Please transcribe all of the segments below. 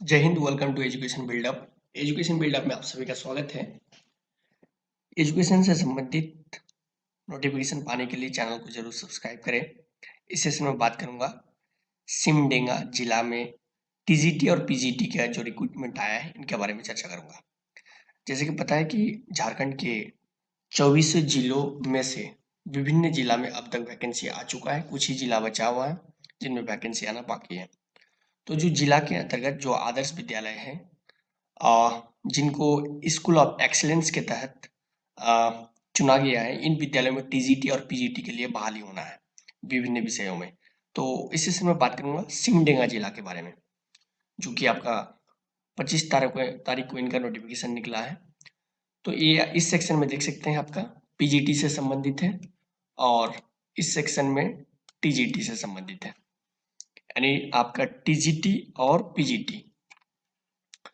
जय हिंद। Welcome to Education Buildup. Education Buildup में आप सभी का स्वागत है। एजुकेशन से संबंधित नोटिफिकेशन पाने के लिए चैनल को जरूर सब्सक्राइब करें। इस सेशन में बात करूंगा सिमडेगा जिला में टीजीटी और पीजीटी का जो रिक्रूटमेंट आया है इनके बारे में चर्चा करूंगा। जैसे कि पता है कि झारखंड के 24 जिलों में से विभिन्न जिला में अब तक वैकेंसी आ चुका है, कुछ ही जिला बचा हुआ है जिनमें वैकेंसी आना बाकी है। तो जो जिला के अंतर्गत जो आदर्श विद्यालय है, जिनको स्कूल ऑफ एक्सीलेंस के तहत चुना गया है, इन विद्यालयों में टीजीटी और पीजीटी के लिए बहाली होना है विभिन्न विषयों में। तो इस सेशन में बात करूंगा सिमडेगा जिला के बारे में, जो कि आपका 25 तारीख को इनका नोटिफिकेशन निकला है। तो ये इस सेक्शन में देख सकते हैं आपका पीजीटी से संबंधित है और इस सेक्शन में टीजीटी से संबंधित है, यानी आपका टीजीटी और पीजीटी।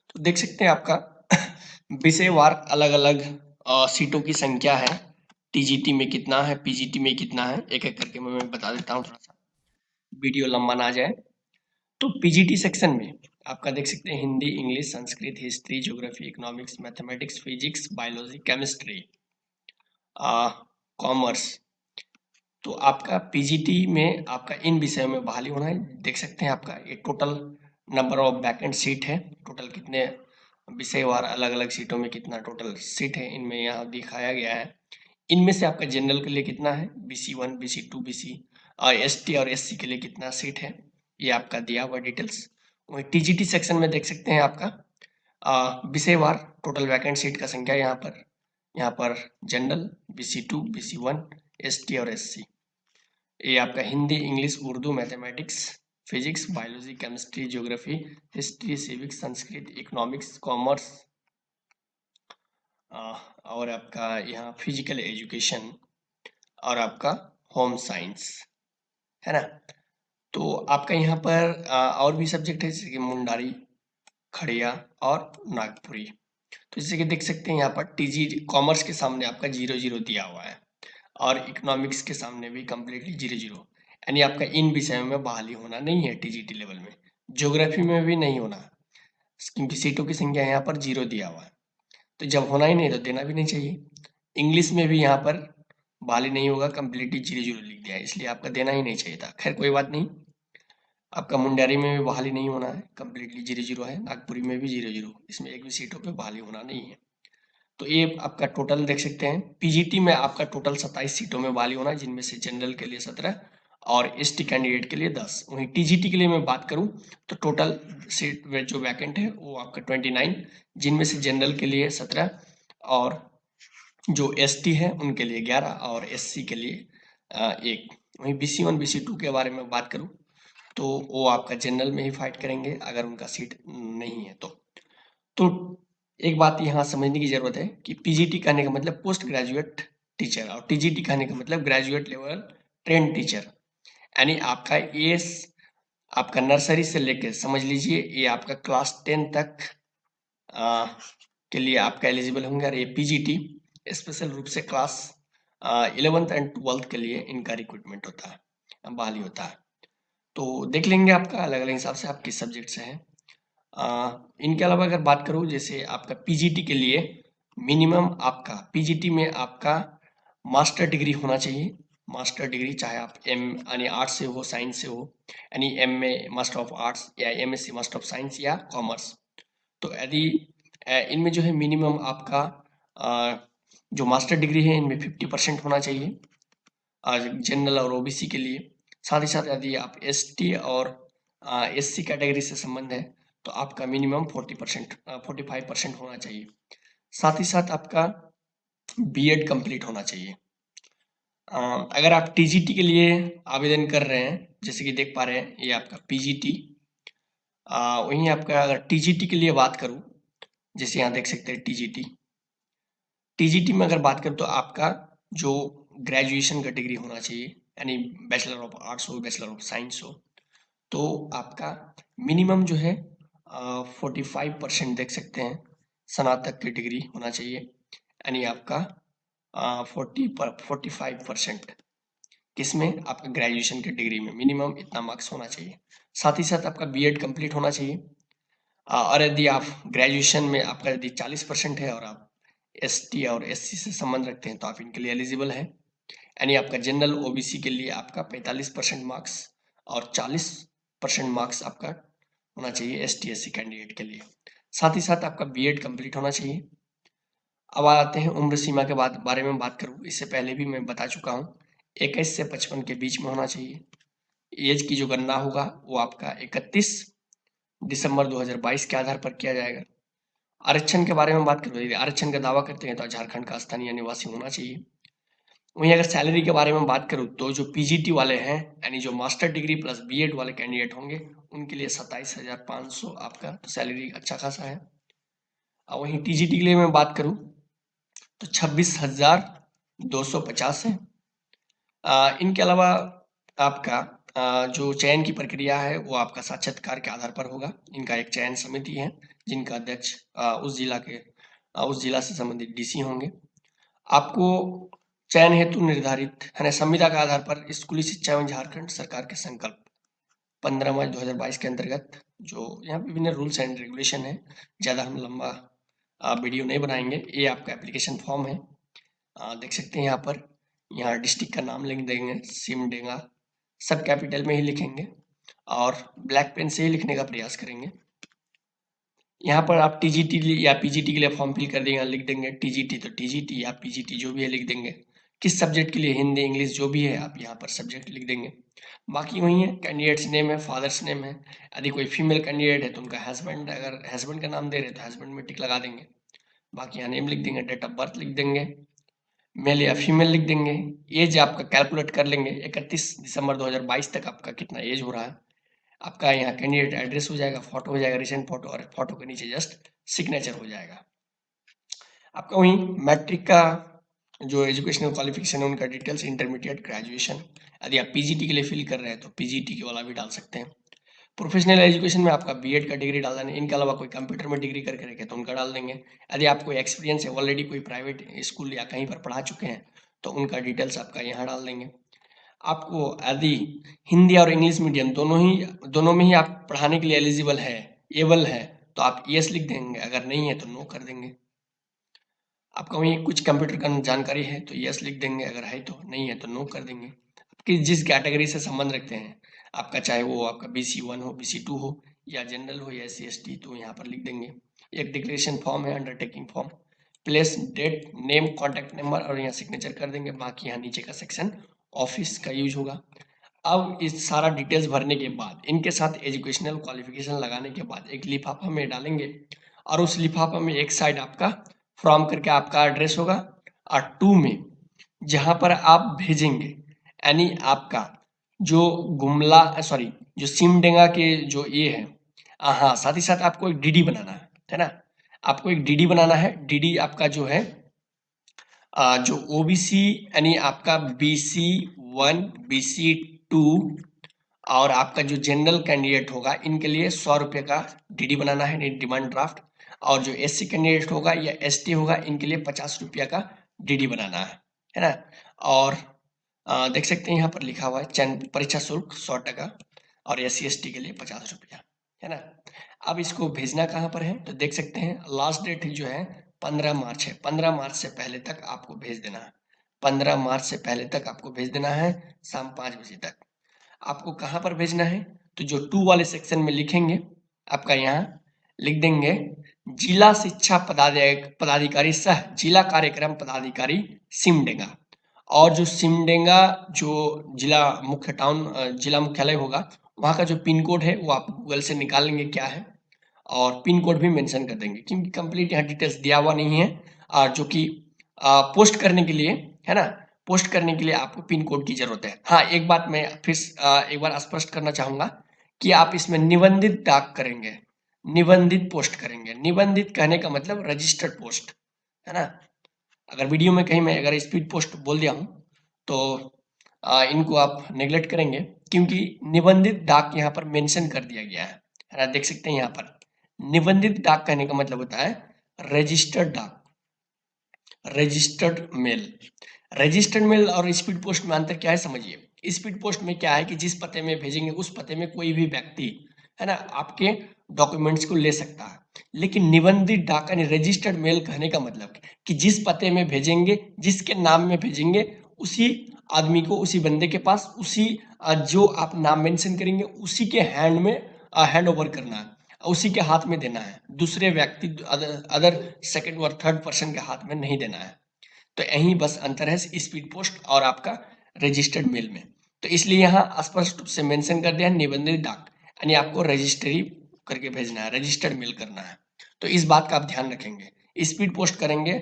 तो देख सकते हैं आपका विषयवार अलग अलग सीटों की संख्या है। टीजीटी में कितना है, पीजीटी में कितना है, एक एक करके मैं बता देता हूँ, थोड़ा सा वीडियो लंबा ना जाए। तो पीजीटी सेक्शन में आपका देख सकते हैं Hindi, English, Sanskrit, history, geography, economics, mathematics, physics, biology, chemistry, commerce. तो आपका पीजीटी में आपका इन विषयों में बहाली होना है। देख सकते हैं आपका ये total number of vacant seat है, टोटल कितने विषयवार अलग अलग सीटों में कितना टोटल सीट है इनमें यहाँ दिखाया गया है। इनमें से आपका जनरल के लिए कितना है, BC1, BC2, BC ST और SC के लिए कितना सीट है, ये आपका दिया हुआ डिटेल्स। वही टीजीटी सेक्शन में देख सकते हैं आपका विषयवार टोटल वैकेंट सीट का संख्या यहाँ पर जनरल BC2, BC1, ST और SC। ये आपका Hindi, English, Urdu, mathematics, physics, biology, chemistry, geography, history, civics, Sanskrit, economics, commerce, और आपका यहाँ फिजिकल एजुकेशन और आपका होम साइंस है ना। तो आपका यहाँ पर और भी सब्जेक्ट है जैसे कि मुंडारी, खड़िया और नागपुरी। तो जैसे कि देख सकते हैं यहाँ पर टीजी कॉमर्स के सामने आपका 0 0 दिया हुआ है और इकोनॉमिक्स के सामने भी कम्प्लीटली 0 0, यानी आपका इन विषयों में बहाली होना नहीं है टीजीटी लेवल में। ज्योग्राफी में भी नहीं होना, क्योंकि सीटों की संख्या यहाँ पर 0 दिया हुआ है। तो जब होना ही नहीं तो देना भी नहीं चाहिए। इंग्लिश में भी यहाँ पर बहाली नहीं होगा, कम्प्लीटली 0 0 लिख दिया है, इसलिए आपका देना ही नहीं चाहिए था। खैर कोई बात नहीं। आपका मुंडारी में भी बहाली नहीं होना है, कम्प्लीटली 0 0 है। नागपुरी में भी 0 0, इसमें एक भी सीटों पे बहाली होना नहीं है। तो ये आपका टोटल देख सकते हैं। पीजीटी में आपका टोटल 27 सीटों में बहाली होना है, जिनमें से जनरल के लिए 17 और एसटी कैंडिडेट के लिए 10। वहीं टीजीटी के लिए मैं बात करूं तो टोटल सीट जो वैकेंट है वो आपका 29, जिनमें से जनरल के लिए 17 और जो एसटी है उनके लिए 11 और एससी के लिए 1। वहीं BC1 BC2 के बारे में बात करूं तो वो आपका जनरल में ही फाइट करेंगे अगर उनका सीट नहीं है तो एक बात यहाँ समझने की जरूरत है कि पीजीटी कहने का मतलब पोस्ट ग्रेजुएट टीचर और टीजीटी कहने का मतलब ग्रेजुएट लेवल ट्रेन टीचर, यानी आपका ये आपका नर्सरी से लेकर समझ लीजिए ये आपका क्लास 10 तक के लिए आपका एलिजिबल होंगे। और ये पीजीटी स्पेशल रूप से क्लास 11th एंड 12th के लिए इनका रिक्रूटमेंट होता है, बहाली होता है। तो देख लेंगे आपका अलग अलग हिसाब से आप किस सब्जेक्ट से हैं। इनके अलावा अगर बात करूँ जैसे आपका पीजीटी के लिए मिनिमम आपका पीजीटी में आपका मास्टर डिग्री होना चाहिए। मास्टर डिग्री चाहे आप यानी आर्ट्स से हो, साइंस से हो, यानी MA मास्टर ऑफ आर्ट्स या MSc मास्टर ऑफ साइंस या कॉमर्स। तो यदि इनमें जो है मिनिमम आपका जो मास्टर डिग्री है इनमें 50% होना चाहिए जनरल और ओबीसी के लिए। साथ ही साथ यदि आप ST और SC कैटेगरी से संबंध है तो आपका मिनिमम 40% 45% होना चाहिए। साथ ही साथ आपका बीएड कंप्लीट होना चाहिए। अगर आप टीजीटी के लिए आवेदन कर रहे हैं जैसे कि देख पा रहे हैं ये आपका पीजीटी, वहीं आपका अगर टीजीटी के लिए बात करूं जैसे यहाँ देख सकते हैं टीजीटी। टीजीटी में अगर बात करें तो आपका जो ग्रेजुएशन का डिग्री होना चाहिए, यानी बैचलर ऑफ आर्ट्स हो, बैचलर ऑफ साइंस हो। तो आपका मिनिमम जो है 45% देख सकते हैं स्नातक की डिग्री होना चाहिए, यानी आपका 45% किसमें आपका ग्रेजुएशन की डिग्री में मिनिमम इतना मार्क्स होना चाहिए। साथ ही साथ आपका बीएड कंप्लीट होना चाहिए। और यदि आप ग्रेजुएशन में आपका यदि 40% है और आप एसटी और एससी से संबंध रखते हैं तो आप इनके लिए एलिजिबल हैं। यानी आपका जनरल ओबीसी के लिए आपका 45% मार्क्स और 40% मार्क्स आपका होना चाहिए एसटी एससी कैंडिडेट के लिए। साथ ही साथ आपका बीएड कंप्लीट होना चाहिए। अब आते हैं उम्र सीमा के बारे में बात करूँ, इससे पहले भी मैं बता चुका हूँ, 21 से 55 के बीच में होना चाहिए। एज की जो गणना होगा वो आपका 31 दिसंबर 2022 के आधार पर किया जाएगा। आरक्षण के बारे में बात करूँ, यदि आरक्षण का दावा करते हैं तो झारखंड का स्थानीय निवासी होना चाहिए। वहीं अगर सैलरी के बारे में बात करूँ तो जो पीजीटी वाले हैं यानी जो मास्टर डिग्री प्लस बीएड वाले कैंडिडेट होंगे उनके लिए 27,500 आपका तो सैलरी अच्छा खासा है। और वहीं टीजीटी के लिए मैं बात करूँ तो 26,250 है। इनके अलावा आपका जो चयन की प्रक्रिया है वो आपका साक्षात्कार के आधार पर होगा। इनका एक चयन समिति है जिनका अध्यक्ष उस जिला से संबंधित डीसी होंगे। आपको चयन हेतु निर्धारित है संविदा के आधार पर स्कूली शिक्षा एवं झारखंड सरकार के संकल्प 15 मार्च 2022 के अंतर्गत जो यहाँ विभिन्न रूल्स एंड रेगुलेशन है, ज़्यादा हम लंबा वीडियो नहीं बनाएंगे। ये आपका एप्लीकेशन फॉर्म है, देख सकते हैं यहाँ पर। यहाँ डिस्ट्रिक्ट का नाम लिख देंगे, सिमडेगा, सब कैपिटल में ही लिखेंगे और ब्लैक पेन से ही लिखने का प्रयास करेंगे। यहाँ पर आप टीजीटी या पीजीटी के लिए फॉर्म फिल कर देंगे, लिख देंगे टीजीटी तो टीजीटी या पीजीटी जो भी है लिख देंगे। किस सब्जेक्ट के लिए, हिंदी इंग्लिश जो भी है आप यहाँ पर सब्जेक्ट लिख देंगे। बाकी वही है, कैंडिडेट्स नेम है, फादर्स नेम है। यदि कोई फीमेल कैंडिडेट है तो उनका हस्बैंड, अगर हस्बैंड का नाम दे रहे तो हस्बैंड में टिक लगा देंगे। बाकी यहाँ नेम लिख देंगे, डेट ऑफ बर्थ लिख देंगे, मेल या फीमेल लिख देंगे। एज आपका कैलकुलेट कर लेंगे, 31 दिसंबर 2022 तक आपका कितना एज हो रहा है। आपका यहाँ कैंडिडेट एड्रेस हो जाएगा, फोटो हो जाएगा, रिसेंट फोटो, और फोटो के नीचे जस्ट सिग्नेचर हो जाएगा। आपका वहीं मैट्रिक का जो एजुकेशनल क्वालिफिकेशन है उनका डिटेल्स, इंटरमीडिएट, ग्रेजुएशन। यदि आप पीजीटी के लिए फिल कर रहे हैं तो पीजीटी के वाला भी डाल सकते हैं। प्रोफेशनल एजुकेशन में आपका बीएड का डिग्री डाल देना, इनके अलावा कोई कंप्यूटर में डिग्री करके रखे तो उनका डाल देंगे। यदि आपको एक्सपीरियंस है, ऑलरेडी कोई प्राइवेट स्कूल या कहीं पर पढ़ा चुके हैं तो उनका डिटेल्स आपका यहाँ डाल देंगे। आपको यदि हिंदी और इंग्लिश मीडियम दोनों में ही आप पढ़ाने के लिए एलिजिबल है, एबल है, तो आप यस लिख देंगे, अगर नहीं है तो नो कर देंगे। आपका वहीं कुछ कंप्यूटर का जानकारी है तो यस लिख देंगे, अगर है तो, नहीं है तो नो कर देंगे। आपकी जिस कैटेगरी से संबंध रखते हैं, आपका चाहे वो आपका BC1 हो, BC2 हो या जनरल हो या SC ST, तो यहाँ पर लिख देंगे। एक डिक्लेरेशन फॉर्म है, undertaking form, place date, name, contact number और यहाँ सिग्नेचर कर देंगे। बाकी यहाँ नीचे का सेक्शन ऑफिस का यूज होगा। अब इस सारा डिटेल्स भरने के बाद इनके साथ एजुकेशनल क्वालिफिकेशन लगाने के बाद एक लिफाफा में डालेंगे और उस लिफाफा में एक साइड आपका फ्रॉम करके आपका एड्रेस होगा और 2 में जहां पर आप भेजेंगे, यानी आपका जो जो सिमडेगा के जो ये है, हाँ, साथ ही साथ आपको एक डीडी बनाना है ना। आपको एक डीडी बनाना है। डीडी आपका जो है जो ओबीसी यानी आपका BC1, BC2 और आपका जो जनरल कैंडिडेट होगा इनके लिए 100 रुपये का डीडी बनाना है, डिमांड ड्राफ्ट। और जो SC कैंडिडेट होगा या ST होगा इनके लिए 50 रुपया का डीडी बनाना है ना। और देख सकते हैं यहाँ पर लिखा हुआ है चयन परीक्षा शुल्क 100 और SC ST के लिए 50 रुपया, है ना। अब इसको भेजना कहाँ पर है तो देख सकते हैं लास्ट डेट जो है 15 मार्च है। 15 मार्च से पहले तक आपको भेज देना है। 15 मार्च से पहले तक आपको भेज देना है, शाम 5 बजे तक। आपको कहाँ पर भेजना है तो जो 2 वाले सेक्शन में लिखेंगे, आपका यहाँ लिख देंगे जिला शिक्षा पदाधिकारी सह जिला कार्यक्रम पदाधिकारी सिमडेगा। और जो सिमडेगा जो जिला मुख्यालय होगा वहाँ का जो पिन कोड है वो आप गूगल से निकाल लेंगे क्या है, और पिन कोड भी मेंशन कर देंगे क्योंकि कंप्लीट यहाँ डिटेल्स दिया हुआ नहीं है। और जो कि पोस्ट करने के लिए, है ना, पोस्ट करने के लिए आपको पिन कोड की जरूरत है। हाँ, एक बात मैं फिर एक बार स्पष्ट करना चाहूंगा कि आप इसमें निबंधित डाक करेंगे, निबंधित पोस्ट करेंगे। निबंधित कहने का मतलब रजिस्टर्ड पोस्ट, है ना। अगर वीडियो में कहीं मैं अगर स्पीड पोस्ट बोल दिया हूँ तो इनको आप नेग्लेक्ट करेंगे क्योंकि निबंधित डाक यहाँ पर मेंशन कर दिया गया है ना। देख सकते हैं यहाँ पर निबंधित डाक कहने का मतलब होता है रजिस्टर्ड डाक, रजिस्टर्ड मेल। रजिस्टर्ड मेल और स्पीड पोस्ट में अंतर क्या है समझिए। स्पीड पोस्ट में क्या है कि जिस पते में भेजेंगे उस पते में कोई भी व्यक्ति है ना, आपके डॉक्यूमेंट्स को ले सकता है। लेकिन निबंधित डाक यानी रजिस्टर्ड मेल कहने का मतलब कि जिस पते में भेजेंगे, जिसके नाम में भेजेंगे, उसी आदमी को, उसी बंदे के पास, उसी जो आप नाम मेंशन करेंगे उसी के हैंड में हैंड ओवर करना है, उसी के हाथ में देना है, दूसरे व्यक्ति अदर सेकंड और थर्ड पर्सन के हाथ में नहीं देना है। तो यही बस अंतर है स्पीड पोस्ट और आपका रजिस्टर्ड मेल में। तो इसलिए यहाँ स्पष्ट रूप से मेंशन कर दिया निबंधित डाक यानी आपको रजिस्ट्री करके भेजना है, रजिस्टर्ड मेल करना है। तो इस बात का आप ध्यान रखेंगे। स्पीड पोस्ट करेंगे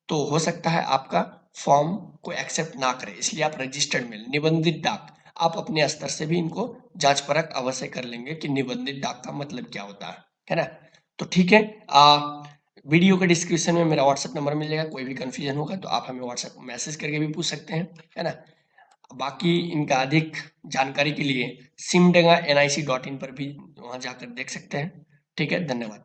तो हो सकता है आपका फॉर्म को एक्सेप्ट ना करे, इसलिए आप रजिस्टर्ड मेल, निबंधित डाक, आप अपने स्तर से भी इनको जांच परख अवश्य कर लेंगे कि निबंधित डाक का मतलब क्या होता है ना। तो ठीक है, वीडियो के डिस्क्रिप्शन में मेरा व्हाट्सएप नंबर मिल जाएगा, कोई भी कंफ्यूजन होगा तो आप हमें व्हाट्सएप मैसेज करके भी पूछ सकते हैं, है ना। बाकी इनका अधिक जानकारी के लिए simdega nic.in पर भी वहां जाकर देख सकते हैं। ठीक है, धन्यवाद।